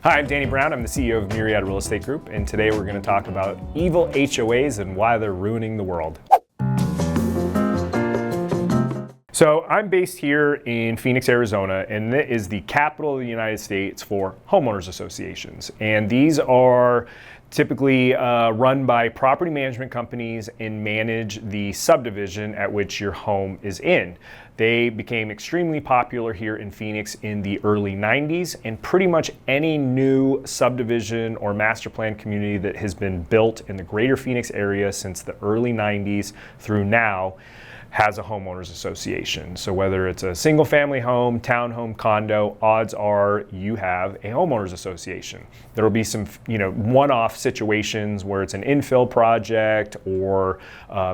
Hi, I'm Danny Brown. I'm the CEO of Myriad Real Estate Group, and today we're going to talk about evil HOAs and why they're ruining the world. So I'm based here in Phoenix, Arizona, and it is the capital of the United States for homeowners associations. And these are typically run by property management companies and manage the subdivision at which your home is in. They became extremely popular here in Phoenix in the early 90s, and pretty much any new subdivision or master plan community that has been built in the greater Phoenix area since the early 90s through now has a homeowners association. So whether it's a single family home, townhome, condo, odds are you have a homeowners association. There'll be some one-off situations where it's an infill project or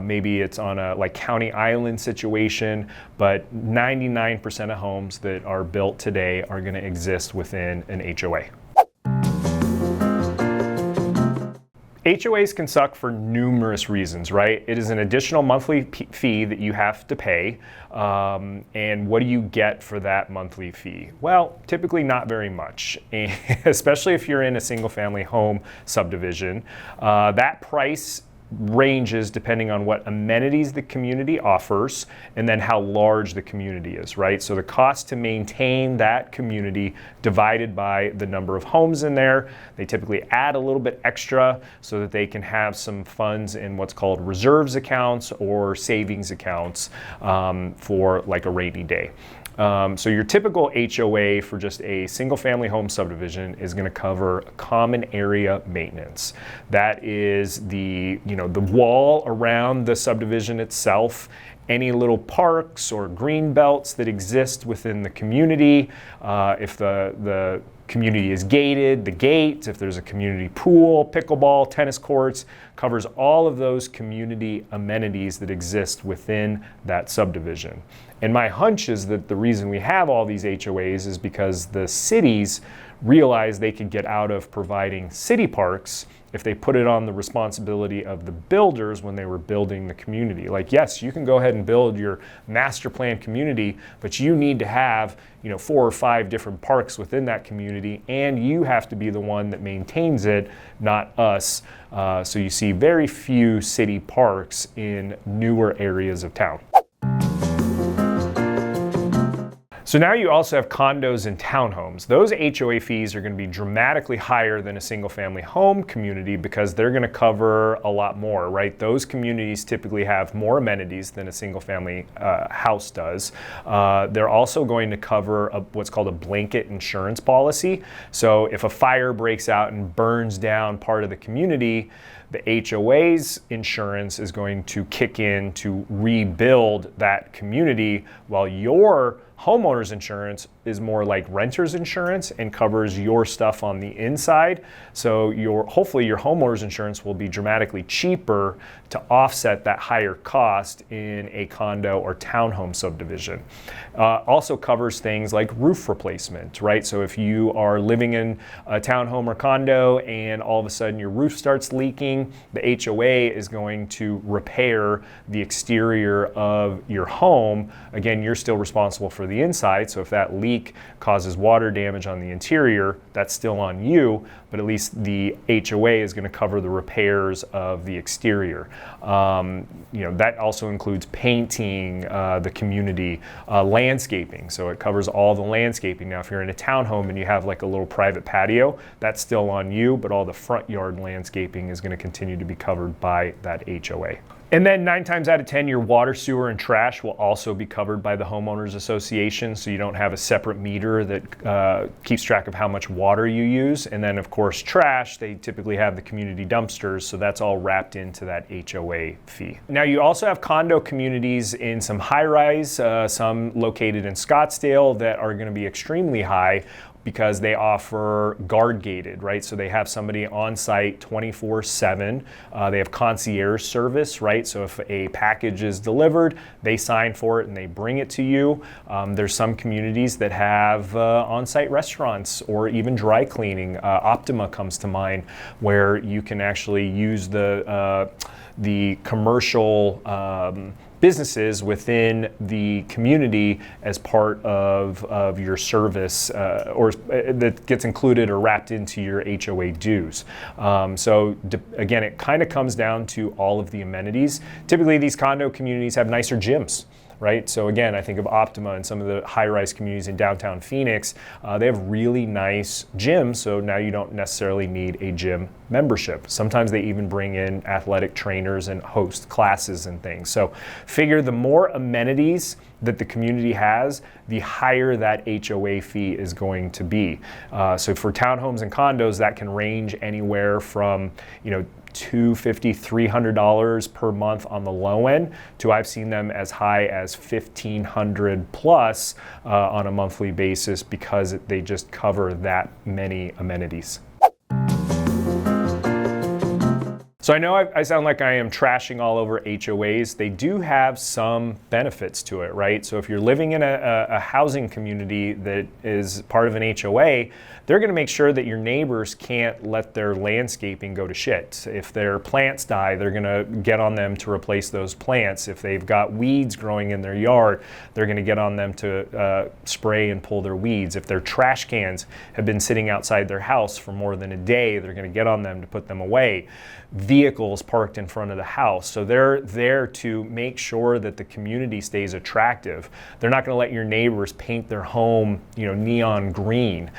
maybe it's on a county island situation, but 99% of homes that are built today are going to exist within an HOA. HOAs can suck for numerous reasons, right? It is an additional monthly fee that you have to pay. And what do you get for that monthly fee? Well, typically not very much, especially if you're in a single family home subdivision. That price ranges depending on what amenities the community offers and then how large the community is, right? So the cost to maintain that community divided by the number of homes in there. They typically add a little bit extra so that they can have some funds in what's called reserves accounts or savings accounts for like a rainy day. So your typical HOA for just a single family home subdivision is going to cover common area maintenance. That is the wall around the subdivision itself, any little parks or green belts that exist within the community. If the community is gated, the gate, if there's a community pool, pickleball, tennis courts, covers all of those community amenities that exist within that subdivision. And my hunch is that the reason we have all these HOAs is because the cities realized they could get out of providing city parks if they put it on the responsibility of the builders when they were building the community. Like, yes, you can go ahead and build your master plan community, but you need to have 4 or 5 different parks within that community, and you have to be the one that maintains it, not us. So you see very few city parks in newer areas of town. So now you also have condos and townhomes. Those HOA fees are going to be dramatically higher than a single family home community because they're going to cover a lot more, right? Those communities typically have more amenities than a single family house does. They're also going to cover what's called a blanket insurance policy. So if a fire breaks out and burns down part of the community, the HOA's insurance is going to kick in to rebuild that community, while your homeowner's insurance is more like renter's insurance and covers your stuff on the inside. So hopefully your homeowner's insurance will be dramatically cheaper to offset that higher cost in a condo or townhome subdivision. Also covers things like roof replacement, right? So if you are living in a townhome or condo and all of a sudden your roof starts leaking, the HOA is going to repair the exterior of your home. Again, you're still responsible for the inside, so if that leak causes water damage on the interior, that's still on you, but at least the HOA is going to cover the repairs of the exterior. That also includes painting the community, landscaping, so it covers all the landscaping. Now if you're in a townhome and you have like a little private patio, that's still on you, but all the front yard landscaping is going to continue to be covered by that HOA. And then 9 times out of 10, your water, sewer, and trash will also be covered by the Homeowners Association, so you don't have a separate meter that keeps track of how much water you use. And then, of course, trash, they typically have the community dumpsters, so that's all wrapped into that HOA fee. Now, you also have condo communities in some high-rise, some located in Scottsdale, that are going to be extremely high because they offer guard gated, right? So they have somebody on site 24/7. They have concierge service, right? So if a package is delivered, they sign for it and they bring it to you. There's some communities that have on-site restaurants or even dry cleaning. Optima comes to mind, where you can actually use the commercial businesses within the community as part of your service or that gets included or wrapped into your HOA dues. Again, it kind of comes down to all of the amenities. Typically, these condo communities have nicer gyms. Right? So again, I think of Optima and some of the high-rise communities in downtown Phoenix. They have really nice gyms, so now you don't necessarily need a gym membership. Sometimes they even bring in athletic trainers and host classes and things. So figure the more amenities that the community has, the higher that HOA fee is going to be. So for townhomes and condos, that can range anywhere from, $250, $300 per month on the low end to I've seen them as high as $1,500 plus on a monthly basis because they just cover that many amenities. So I know I sound like I am trashing all over HOAs. They do have some benefits to it, right? So if you're living in a housing community that is part of an HOA, they're going to make sure that your neighbors can't let their landscaping go to shit. If their plants die, they're going to get on them to replace those plants. If they've got weeds growing in their yard, they're going to get on them to spray and pull their weeds. If their trash cans have been sitting outside their house for more than a day, they're going to get on them to put them away. Vehicles parked in front of the house. So they're there to make sure that the community stays attractive. They're not going to let your neighbors paint their home, neon green.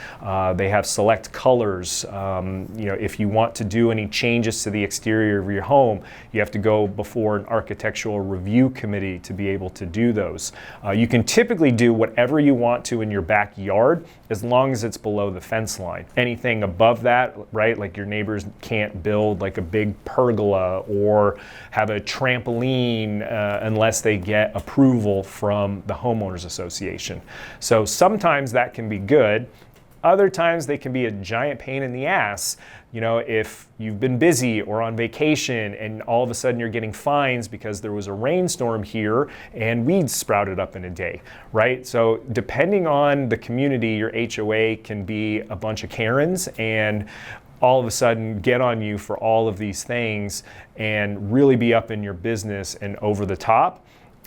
They have select colors. If you want to do any changes to the exterior of your home, you have to go before an architectural review committee to be able to do those. You can typically do whatever you want to in your backyard as long as it's below the fence line. Anything above that, right, like your neighbors can't build like a big pergola or have a trampoline unless they get approval from the Homeowners Association. So sometimes that can be good. Other times they can be a giant pain in the ass. If you've been busy or on vacation and all of a sudden you're getting fines because there was a rainstorm here and weeds sprouted up in a day, right? So depending on the community, your HOA can be a bunch of Karens and all of a sudden get on you for all of these things and really be up in your business and over the top.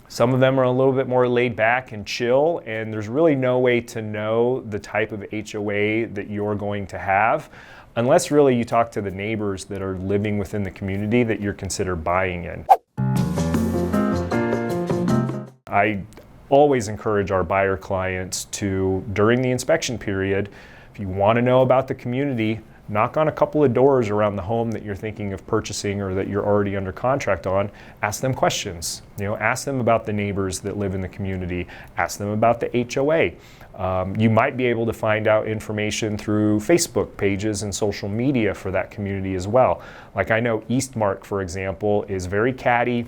Some of them are a little bit more laid back and chill, and there's really no way to know the type of HOA that you're going to have unless really you talk to the neighbors that are living within the community that you're consider buying in. I always encourage our buyer clients to, during the inspection period, if you want to know about the community, knock on a couple of doors around the home that you're thinking of purchasing or that you're already under contract on. Ask them questions. Ask them about the neighbors that live in the community. Ask them about the HOA. You might be able to find out information through Facebook pages and social media for that community as well. Like I know Eastmark, for example, is very catty,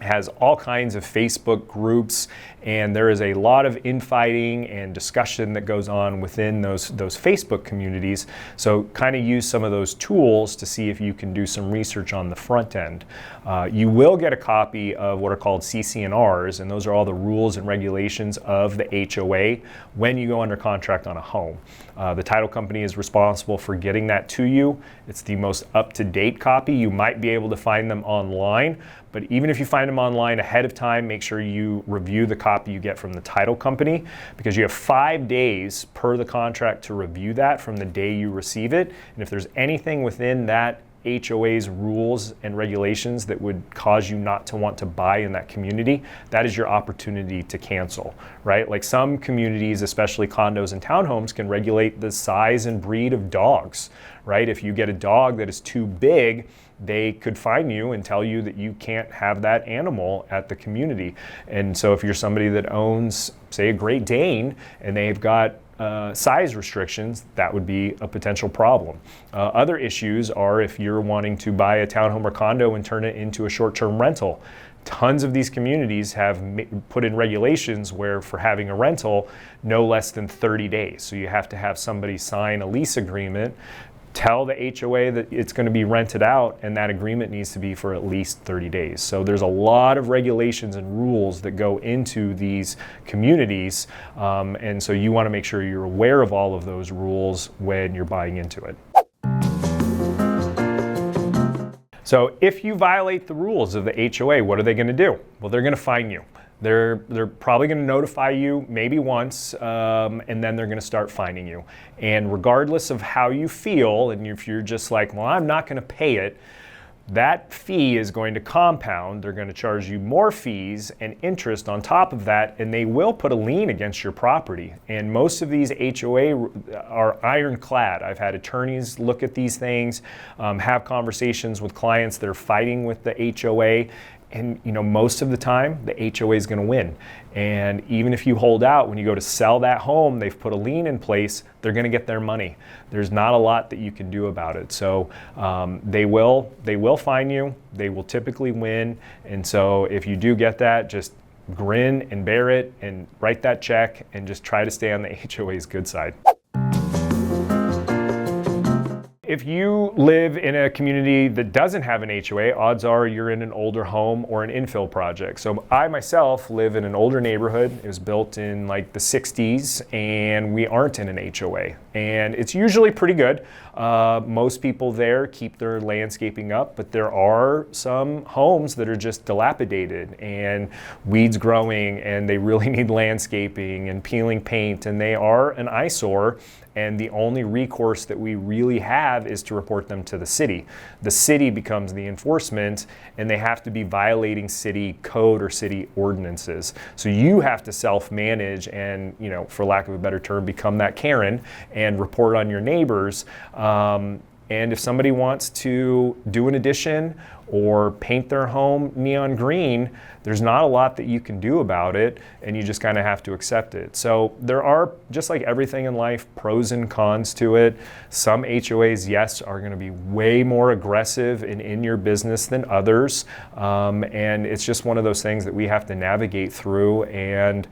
has all kinds of Facebook groups, and there is a lot of infighting and discussion that goes on within those Facebook communities. So kind of use some of those tools to see if you can do some research on the front end. You will get a copy of what are called CC&Rs, and those are all the rules and regulations of the HOA when you go under contract on a home. The title company is responsible for getting that to you. It's the most up-to-date copy. You might be able to find them online, but even if you find them online ahead of time, make sure you review the copy you get from the title company, because you have 5 days per the contract to review that from the day you receive it. And if there's anything within that HOA's rules and regulations that would cause you not to want to buy in that community, that is your opportunity to cancel, right? Like some communities, especially condos and townhomes, can regulate the size and breed of dogs, right? If you get a dog that is too big, they could fine you and tell you that you can't have that animal at the community. And so if you're somebody that owns, say, a Great Dane, and they've got size restrictions, that would be a potential problem. Other issues are if you're wanting to buy a townhome or condo and turn it into a short-term rental. Tons of these communities have put in regulations where for having a rental, no less than 30 days. So you have to have somebody sign a lease agreement, tell the HOA that it's going to be rented out, and that agreement needs to be for at least 30 days. So there's a lot of regulations and rules that go into these communities, and so you want to make sure you're aware of all of those rules when you're buying into it. So if you violate the rules of the HOA, what are they going to do? Well, they're going to fine you. They're probably going to notify you maybe once, and then they're going to start fining you. And regardless of how you feel, and if you're just like, well, I'm not going to pay it, that fee is going to compound. They're going to charge you more fees and interest on top of that, and they will put a lien against your property. And most of these HOA are ironclad. I've had attorneys look at these things, have conversations with clients that are fighting with the HOA. And most of the time, the HOA is going to win. And even if you hold out, when you go to sell that home, they've put a lien in place, they're going to get their money. There's not a lot that you can do about it. So they will fine you. They will typically win. And so if you do get that, just grin and bear it and write that check and just try to stay on the HOA's good side. If you live in a community that doesn't have an HOA, odds are you're in an older home or an infill project. So I myself live in an older neighborhood. It was built in like the 60s, and we aren't in an HOA. And it's usually pretty good. Most people there keep their landscaping up, but there are some homes that are just dilapidated and weeds growing, and they really need landscaping and peeling paint, and they are an eyesore. And the only recourse that we really have is to report them to the city. The city becomes the enforcement, and they have to be violating city code or city ordinances. So you have to self-manage and, for lack of a better term, become that Karen and report on your neighbors. And if somebody wants to do an addition or paint their home neon green, there's not a lot that you can do about it, and you just kind of have to accept it. So there are, just like everything in life, pros and cons to it. Some HOAs, yes, are going to be way more aggressive and in your business than others, and it's just one of those things that we have to navigate through, and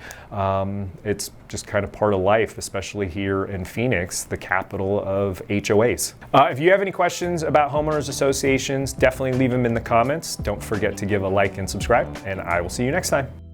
it's just kind of part of life, especially here in Phoenix, the capital of HOAs. If you have any questions about homeowners associations, definitely leave them in the comments. Don't forget to give a like and subscribe, and I will see you next time.